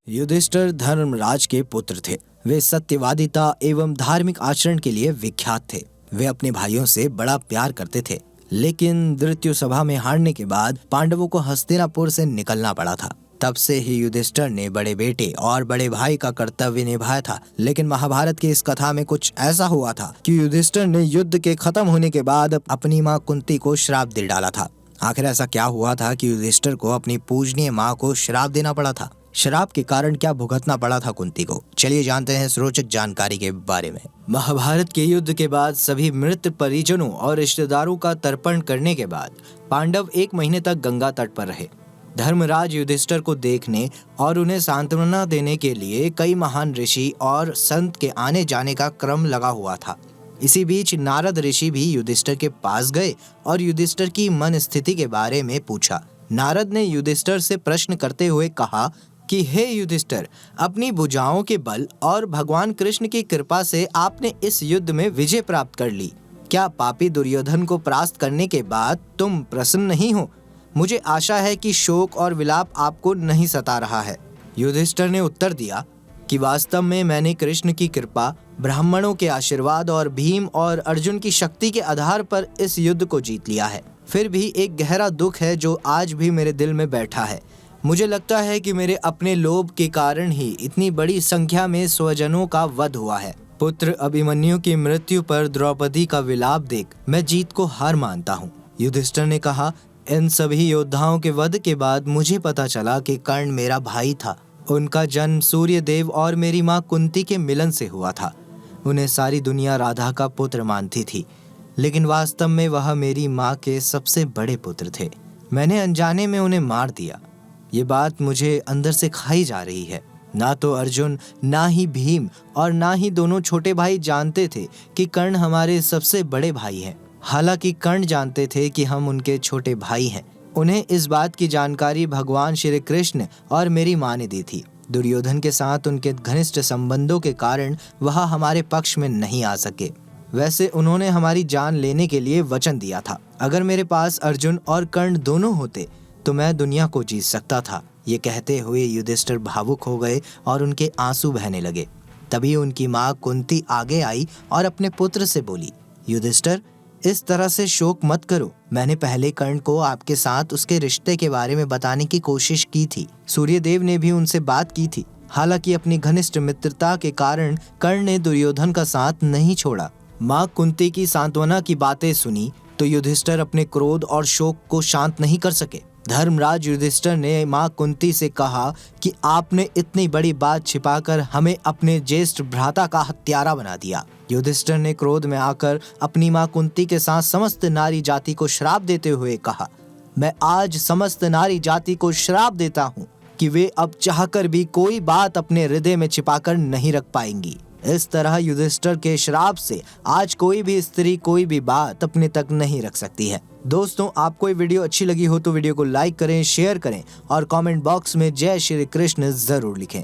युधिष्ठिर धर्मराज के पुत्र थे। वे सत्यवादिता एवं धार्मिक आचरण के लिए विख्यात थे। वे अपने भाइयों से बड़ा प्यार करते थे, लेकिन मृत्यु सभा में हारने के बाद पांडवों को हस्तिनापुर से निकलना पड़ा था। तब से ही युधिष्ठिर ने बड़े बेटे और बड़े भाई का कर्तव्य निभाया था। लेकिन महाभारत की इस कथा में कुछ ऐसा हुआ था कि युधिष्ठिर ने युद्ध के खत्म होने के बाद अपनी माँ कुंती को श्राप दे डाला था। आखिर ऐसा क्या हुआ था कि युधिष्ठिर को अपनी पूजनीय माँ को श्राप देना पड़ा था? श्राप के कारण क्या भुगतना पड़ा था कुंती को? चलिए जानते हैं इस रोचक जानकारी के बारे में। महाभारत के युद्ध के बाद सभी मृत परिजनों और रिश्तेदारों का तर्पण करने के बाद पांडव 1 महीने तक गंगा तट पर रहे। धर्मराज युधिष्ठिर को देखने और उन्हें सांत्वना देने के लिए कई महान ऋषि और संत के आने जाने का क्रम लगा हुआ था। इसी बीच नारद ऋषि भी युधिष्ठिर के पास गए और युधिष्ठिर की मन स्थिति के बारे में पूछा। नारद ने युधिष्ठिर से प्रश्न करते हुए कहा कि हे युधिष्ठिर, अपनी भुजाओं के बल और भगवान कृष्ण की कृपा से आपने इस युद्ध में विजय प्राप्त कर ली। क्या पापी दुर्योधन को परास्त करने के बाद तुम प्रसन्न नहीं हो? मुझे आशा है कि शोक और विलाप आपको नहीं सता रहा है। युधिष्ठिर ने उत्तर दिया कि वास्तव में मैंने कृष्ण की कृपा, ब्राह्मणों के आशीर्वाद और भीम और अर्जुन की शक्ति के आधार पर इस युद्ध को जीत लिया है। फिर भी एक गहरा दुख है जो आज भी मेरे दिल में बैठा है। मुझे लगता है कि मेरे अपने लोभ के कारण ही इतनी बड़ी संख्या में स्वजनों का वध हुआ है। पुत्र अभिमन्यु की मृत्यु पर द्रौपदी का विलाप देख मैं जीत को हार मानता हूँ। युधिष्ठिर ने कहा, इन सभी योद्धाओं के वध के बाद मुझे पता चला कि कर्ण मेरा भाई था। उनका जन्म सूर्य देव और मेरी माँ कुंती के मिलन से हुआ था। उन्हें सारी दुनिया राधा का पुत्र मानती थी, लेकिन वास्तव में वह मेरी माँ के सबसे बड़े पुत्र थे। मैंने अनजाने में उन्हें मार दिया। ये बात मुझे अंदर से खाई जा रही है। ना तो अर्जुन, ना ही भीम और ना ही दोनों छोटे भाई जानते थे कि कर्ण हमारे सबसे बड़े भाई हैं। हालांकि कर्ण जानते थे कि हम उनके छोटे भाई हैं। उन्हें इस बात की जानकारी भगवान श्री कृष्ण और मेरी माँ ने दी थी। दुर्योधन के साथ उनके घनिष्ठ संबंधों के कारण वह हमारे पक्ष में नहीं आ सके। वैसे उन्होंने हमारी जान लेने के लिए वचन दिया था। अगर मेरे पास अर्जुन और कर्ण दोनों होते तो मैं दुनिया को जीत सकता था। ये कहते हुए युधिष्ठिर भावुक हो गए और उनके आंसू बहने लगे। तभी उनकी माँ कुंती आगे आई और अपने पुत्र से बोली, युधिष्ठिर, इस तरह से शोक मत करो। मैंने पहले कर्ण को आपके साथ उसके रिश्ते के बारे में बताने की कोशिश की थी। सूर्यदेव ने भी उनसे बात की थी। हालांकि अपनी घनिष्ठ मित्रता के कारण कर्ण ने दुर्योधन का साथ नहीं छोड़ा। माँ कुंती की सांत्वना की बातें सुनी तो युधिष्ठिर अपने क्रोध और शोक को शांत नहीं कर सके। धर्मराज युधिष्ठिर ने माँ कुंती से कहा कि आपने इतनी बड़ी बात छिपाकर हमें अपने ज्येष्ठ भ्राता का हत्यारा बना दिया। युधिष्ठिर ने क्रोध में आकर अपनी माँ कुंती के साथ समस्त नारी जाति को श्राप देते हुए कहा, मैं आज समस्त नारी जाति को श्राप देता हूँ कि वे अब चाहकर भी कोई बात अपने हृदय में छिपाकर नहीं रख पाएंगी। इस तरह युधिष्ठिर के श्राप से आज कोई भी स्त्री कोई भी बात अपने तक नहीं रख सकती है। दोस्तों, आपको ये वीडियो अच्छी लगी हो तो वीडियो को लाइक करें, शेयर करें और कमेंट बॉक्स में जय श्री कृष्ण जरूर लिखें।